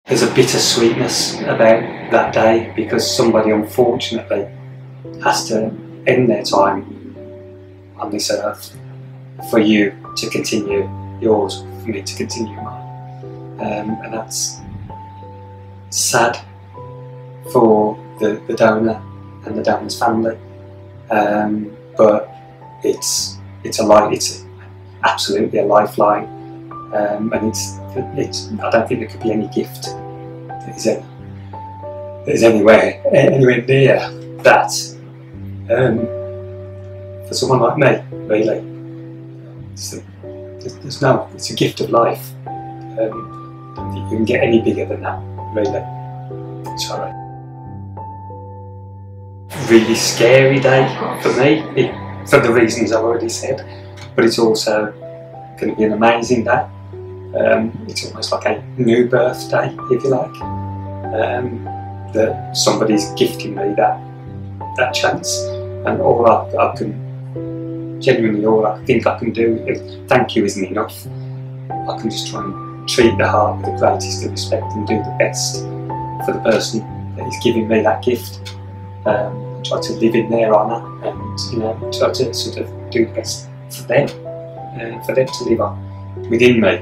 There's a bittersweetness about that day because somebody unfortunately has to end their time on this earth for you to continue yours, for me to continue mine. And that's sad for the donor and the donor's family, but it's absolutely a lifeline, and it's I don't think there could be any gift that is anywhere near that for someone like me. Really, it's a gift of life. I don't think you can get any bigger than that. Really, sorry. Really scary day for me, for the reasons I've already said, but it's also going to be an amazing day. It's almost like a new birthday, if you like, that somebody's gifting me that chance, and all I can, genuinely all I think I can do, if thank you isn't enough, I can just try and treat the heart with the greatest of respect and do the best for the person that is giving me that gift. Try to live in their honour, and try to sort of do the best for them to live on within me,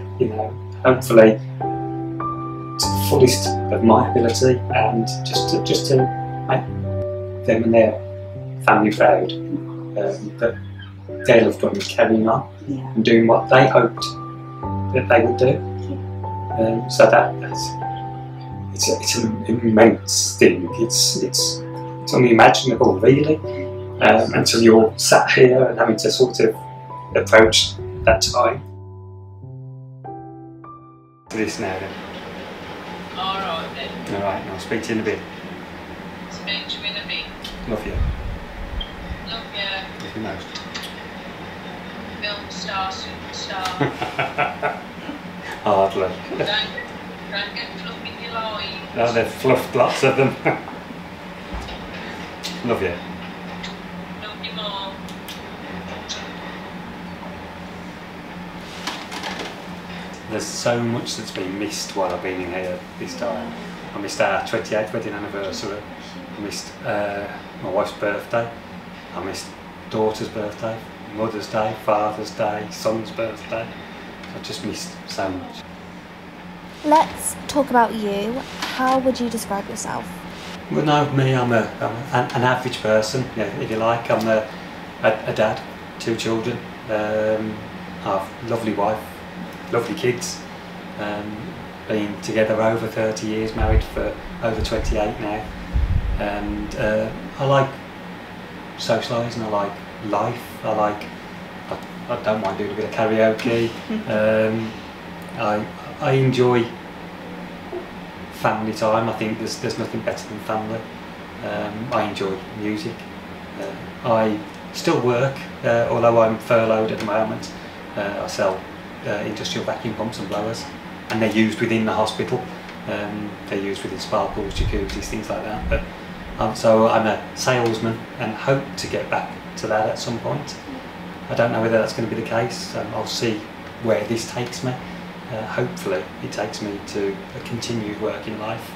hopefully to the fullest of my ability, and just to make them and their family proud, that their loved one is carrying on and doing what they hoped that they would do. So it's an immense thing. It's unimaginable, really, until you're sat here and having to sort of approach that time. This now then. Alright then. Alright, I'll speak to you in a bit. Speak to you in a bit. Love you. Love you. Love you most. Film star, superstar. Hardly. Don't get fluff in your life. Oh, they've fluffed lots of them. Love you. Love you more. There's so much that's been missed while I've been in here this time. I missed our 28th wedding anniversary. I missed my wife's birthday. I missed daughter's birthday, Mother's Day, Father's Day, son's birthday. I just missed so much. Let's talk about you. How would you describe yourself? Well, no, me, I'm an average person, if you like. I'm a dad, 2 children, I have a lovely wife, lovely kids, been together over 30 years, married for over 28 now, and I like socialising, I like life, I don't mind doing a bit of karaoke, I enjoy family time. I think there's nothing better than family. I enjoy music. I still work, although I'm furloughed at the moment. I sell industrial vacuum pumps and blowers, and they're used within the hospital. They're used within spa pools, jacuzzis, things like that. But so I'm a salesman and hope to get back to that at some point. I don't know whether that's going to be the case. I'll see where this takes me. Hopefully it takes me to a continued working life,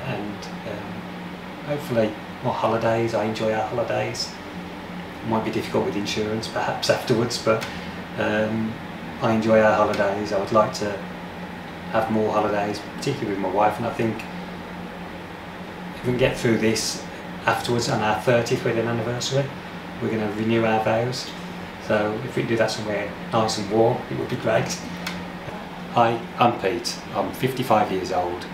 and hopefully more holidays. I enjoy our holidays. It might be difficult with insurance perhaps afterwards, but I enjoy our holidays. I would like to have more holidays, particularly with my wife, and I think if we can get through this afterwards on our 30th wedding anniversary, we're going to renew our vows. So if we can do that somewhere nice and warm, it would be great. Hi, I'm Pete. I'm 55 years old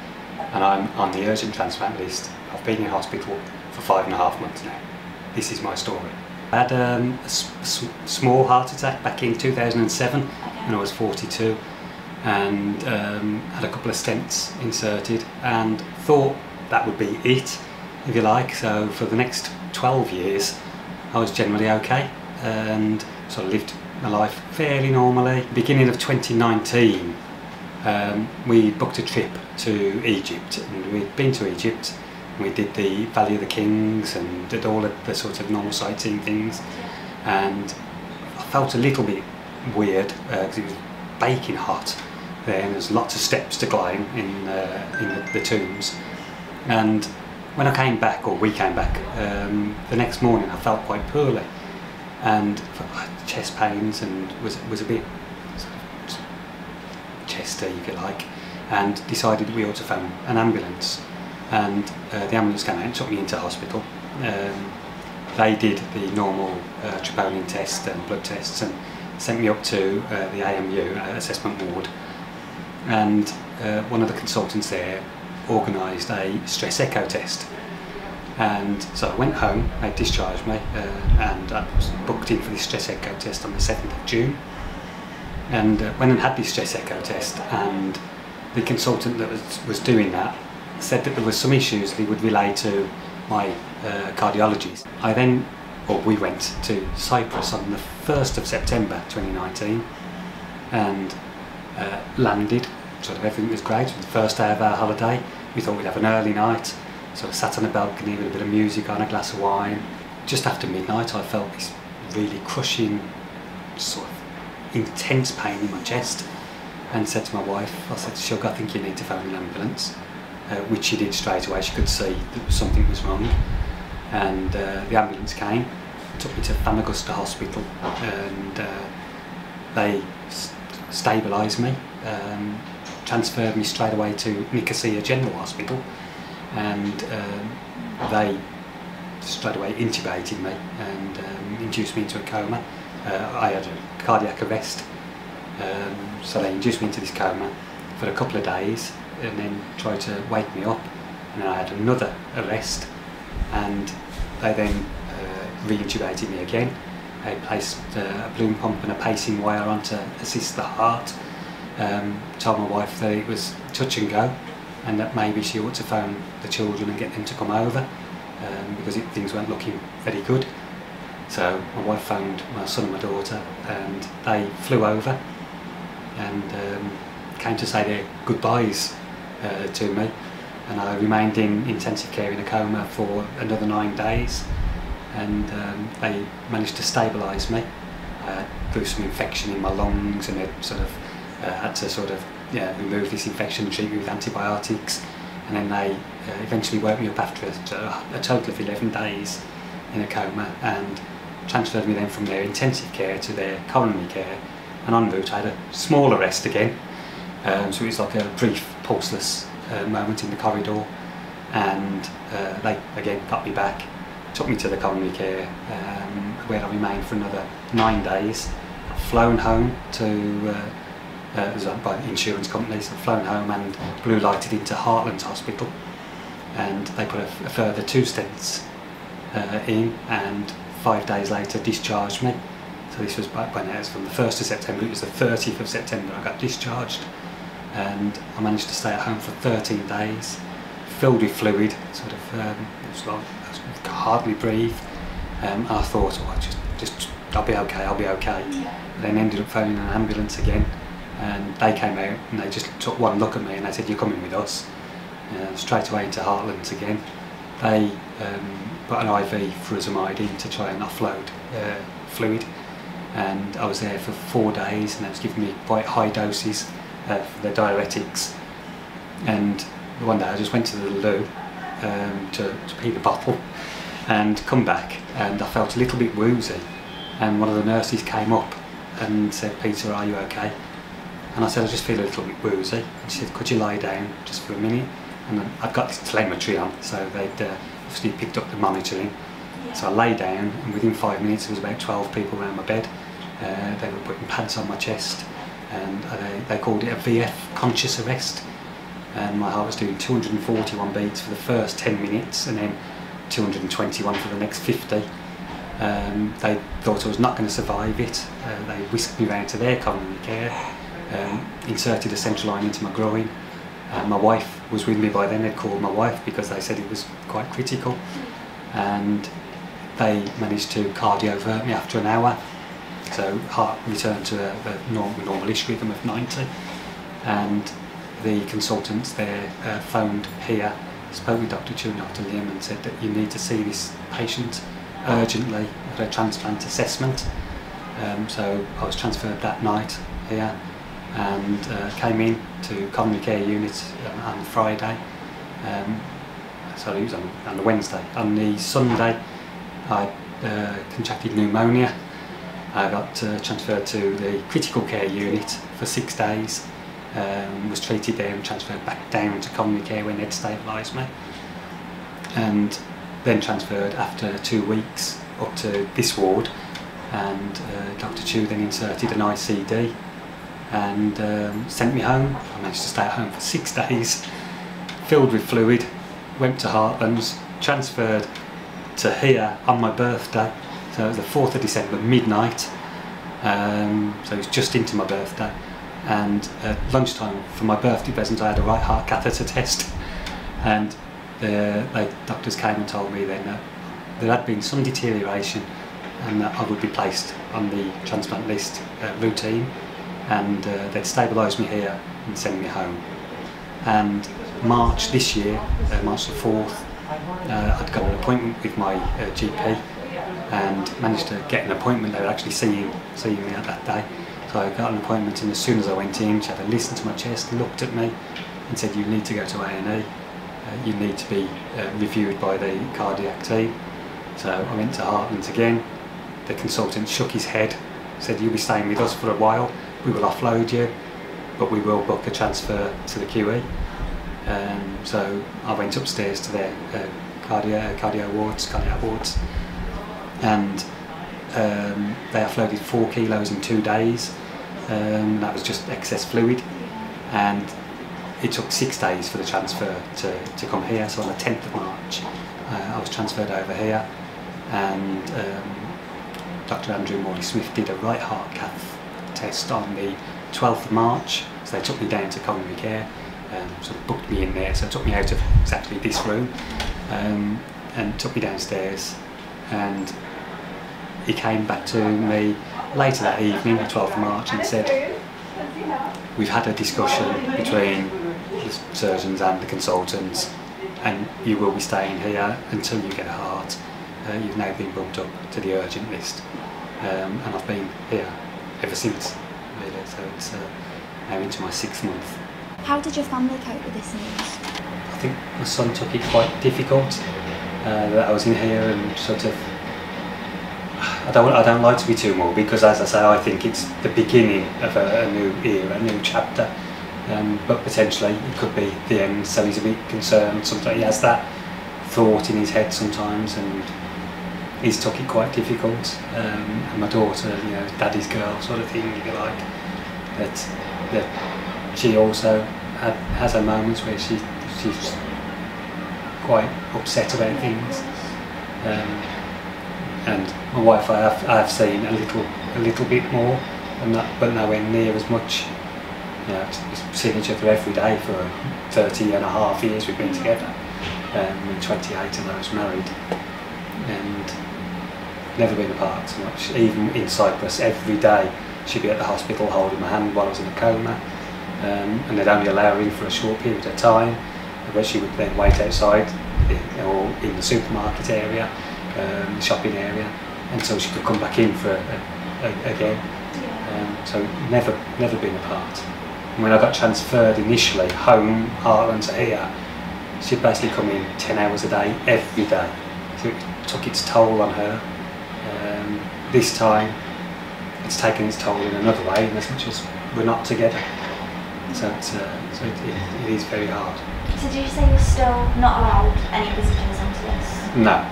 and I'm on the urgent transplant list. I've been in hospital for 5.5 months now. This is my story. I had a small heart attack back in 2007 when I was 42, and had a couple of stents inserted and thought that would be it, if you like. So for the next 12 years I was generally okay and sort of lived my life fairly normally. Beginning of 2019 we booked a trip to Egypt, and we'd been to Egypt and we did the Valley of the Kings and did all of the sort of normal sightseeing things, and I felt a little bit weird because it was baking hot there, and there's lots of steps to climb in the tombs. And when I came back, or we came back, the next morning I felt quite poorly, and I had chest pains and was a bit sort of chesty, if you like, and decided that we ought to phone an ambulance. And the ambulance came out and took me into hospital. They did the normal troponin test and blood tests and sent me up to the AMU, assessment ward, and one of the consultants there organised a stress echo test. And so I went home, they discharged me, and I was booked in for this stress echo test on the 7th of June. And went and had this stress echo test, and the consultant that was doing that said that there was some issues that he would relay to my cardiologist. We went to Cyprus on the 1st of September 2019 and landed. Sort of everything was great. It was the first day of our holiday. We thought we'd have an early night, sort of sat on a balcony with a bit of music on, a glass of wine. Just after midnight I felt this really crushing, sort of intense pain in my chest, and said to my wife, I said, "Sugar, I think you need to phone an ambulance," which she did straight away. She could see that something was wrong, and the ambulance came, took me to Famagusta Hospital, and they stabilised me, transferred me straight away to Newcastle General Hospital, and they straight away intubated me and induced me into a coma. I had a cardiac arrest, so they induced me into this coma for a couple of days and then tried to wake me up, and then I had another arrest, and they then re-intubated me again. They placed a balloon pump and a pacing wire on to assist the heart. Told my wife that it was touch and go, and that maybe she ought to phone the children and get them to come over, because things weren't looking very good. So my wife phoned my son and my daughter, and they flew over and came to say their goodbyes to me, and I remained in intensive care in a coma for another 9 days, and they managed to stabilise me. I had through some infection in my lungs, and they sort of had to remove this infection and treat me with antibiotics, and then they eventually woke me up after a total of 11 days in a coma, and transferred me then from their intensive care to their coronary care, and en route I had a small arrest again, so it was like a brief pulseless moment in the corridor, and they again got me back, took me to the coronary care, where I remained for another 9 days. Flown home to it was by insurance companies, so flown home and blue lighted into Heartlands Hospital, and they put a further 2 stents in, and 5 days later discharged me. So this was by now, it's from the 1st of September, it was the 30th of September I got discharged, and I managed to stay at home for 13 days, filled with fluid, sort of, it was like I could hardly breathe, and I thought, just I'll be okay, and then ended up phoning an ambulance again, and they came out and they just took one look at me and they said, "You're coming with us," straight away into Heartlands again. They put an IV furosemide to try and offload fluid, and I was there for 4 days, and they was giving me quite high doses for the diuretics. And one day I just went to the loo to pee the bottle and come back, and I felt a little bit woozy, and one of the nurses came up and said, "Peter, are you okay?" And I said, "I just feel a little bit woozy." And she said, "Could you lie down just for a minute?" And I'd got this telemetry on, so they'd obviously picked up the monitoring. So I lay down, and within 5 minutes there was about 12 people around my bed. They were putting pads on my chest, and they called it a VF conscious arrest. And my heart was doing 241 beats for the first 10 minutes, and then 221 for the next 50. They thought I was not going to survive it. They whisked me round to their coronary care, inserted a central line into my groin. My wife was with me by then. They'd called my wife because they said it was quite critical, and they managed to cardiovert me after an hour, so heart returned to a normal-ish rhythm of 90, and the consultants there phoned here, spoke with Dr. Chu and Dr. Lim, and said that you need to see this patient urgently for a transplant assessment. So I was transferred that night here, and came in to coronary care unit on Friday. Sorry, it was on the Wednesday. On the Sunday, I contracted pneumonia. I got transferred to the critical care unit for 6 days. Was treated there and transferred back down to coronary care when they'd stabilised me, and then transferred after 2 weeks up to this ward, and Dr. Chu then inserted an ICD and sent me home. I managed to stay at home for 6 days, filled with fluid, went to Heartlands, transferred to here on my birthday, so it was the 4th of December, midnight, so it was just into my birthday, and at lunchtime for my birthday present I had a right heart catheter test, and the doctors came and told me then that there had been some deterioration and that I would be placed on the transplant list routine, and they'd stabilise me here and send me home. And March this year, March the 4th, I'd got an appointment with my GP and managed to get an appointment. They were actually seeing me at that day. So I got an appointment, and as soon as I went in, she had a listen to my chest, looked at me and said, "You need to go to A&E, you need to be reviewed by the cardiac team." So I went to Heartlands again. The consultant shook his head, said, "You'll be staying with us for a while, we will offload you, but we will book a transfer to the QE." So I went upstairs to their cardiac wards, and they offloaded 4 kilos in 2 days. That was just excess fluid, and it took 6 days for the transfer to come here. So on the 10th of March I was transferred over here, and Dr. Andrew Morley-Smith did a right heart cath test on the 12th of March, so they took me down to coronary care, sort of booked me in there, so it took me out of exactly this room, and took me downstairs, and he came back to me later that evening, the 12th of March, and said, "We've had a discussion between the surgeons and the consultants, and you will be staying here until you get a heart. You've now been bumped up to the urgent list." And I've been here ever since, really, so it's now into my 6th month. How did your family cope with this news? I think my son took it quite difficult, that I was in here, and sort of, I don't like to be too morbid, because as I say, I think it's the beginning of a new era, a new chapter, but potentially it could be the end, so he's a bit concerned. Sometimes he has that thought in his head sometimes, and he's took it quite difficult. And my daughter, you know, daddy's girl sort of thing, if you like, that she also has her moments where she's quite upset about things. And my wife, I have seen a little bit more, and but nowhere near as much. You know, we've seen each other every day for 30.5 years we've been together, and 28 of those married, and never been apart so much. Even in Cyprus, every day she'd be at the hospital holding my hand while I was in a coma, and they'd only allow her in for a short period of time, but she would then wait outside or in the supermarket area, the shopping area, until she could come back in for again. So never been apart. And when I got transferred initially home, Heartlands to here, she'd basically come in 10 hours a day, every day. So it took its toll on her. This time, it's taken its toll in another way, in as much as we're not together. So it is very hard. So did you say you're still not allowed any visitors into this? No,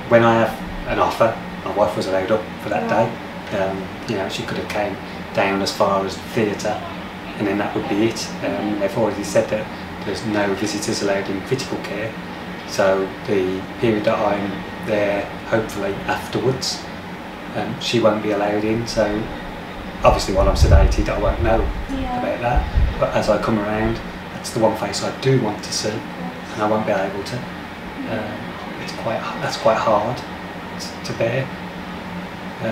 when I have an offer, my wife was allowed up for that day. You know, she could have came down as far as the theatre, and then that would be it. They've already said that there's no visitors allowed in critical care, so the period that I'm there, hopefully afterwards, she won't be allowed in. So obviously while I'm sedated I won't know about that, but as I come around, that's the one face I do want to see, and I won't be able to. That's quite hard to bear. I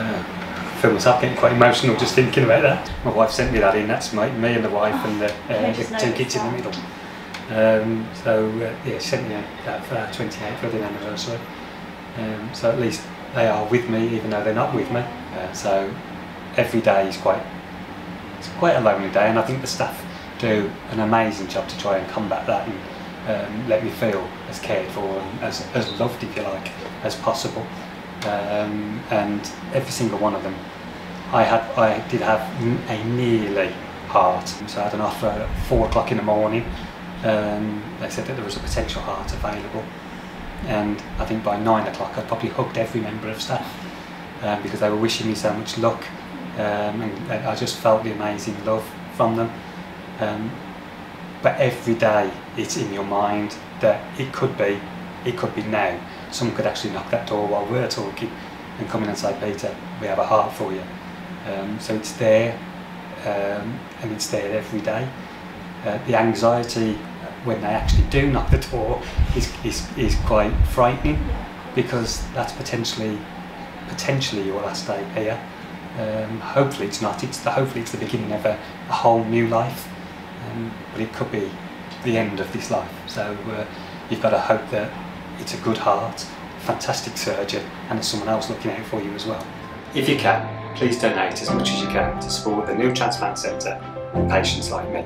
feel myself getting quite emotional just thinking about that. My wife sent me that in. That's me and the wife and the 2 kids in the middle. Yeah, she sent me that for our 28th wedding anniversary. So at least they are with me even though they're not with me. So every day is quite a lonely day, and I think the staff do an amazing job to try and combat that and let me feel as cared for and as loved, if you like, as possible. And every single one of them, I did have a nearly heart. So I had an offer at 4 o'clock in the morning. They said that there was a potential heart available, and I think by 9 o'clock I'd probably hugged every member of staff because they were wishing me so much luck, and I just felt the amazing love from them. But every day it's in your mind that it could be now. Someone could actually knock that door while we're talking and come in and say, Peter, we have a heart for you. So it's there, and it's there every day. The anxiety when they actually do knock the door is quite frightening, because that's potentially your last day here. Hopefully it's not. Hopefully it's the beginning of a whole new life, but it could be the end of this life. So you've got to hope that it's a good heart, fantastic surgeon, and there's someone else looking out for you as well. If you can, please donate as much as you can to support the New Transplant Centre and patients like me.